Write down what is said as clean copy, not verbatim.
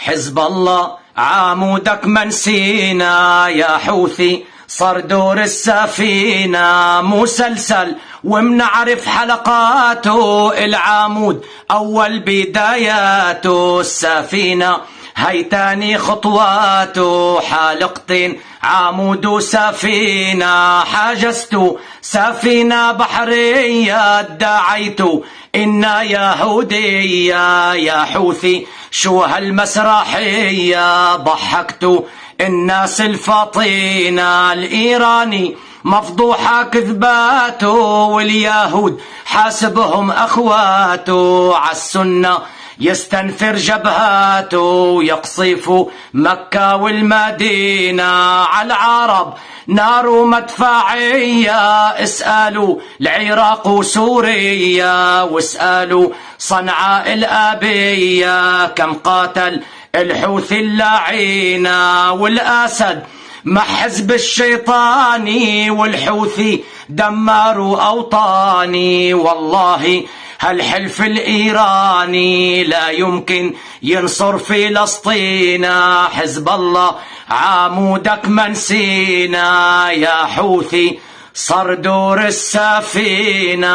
حزب الله عمودك منسينا يا حوثي، صار دور السفينة مسلسل ومنعرف حلقاته، العمود أول بداياته، السفينة هاي تاني خطواته، حالقتين عمود وسفينة، حاجزت سفينة بحرية، ادعيت إنا يهودية يا حوثي شو هالمسرحية، ضحكت الناس الفطينة، الإيراني مفضوحة كذباته، واليهود حاسبهم أخواته، عالسنة يستنفر جبهاته، يقصف مكة والمدينة، عالعرب نار مدفعية، اسألوا العراق وسوريا، واسألوا صنعاء الآبية، كم قاتل الحوثي اللعينة، والأسد مع حزب الشيطاني، والحوثي دمروا أوطاني، والله هالحلف الإيراني لا يمكن ينصر فلسطين، حزب الله عمودك منسينا يا حوثي، صار دور السفينة.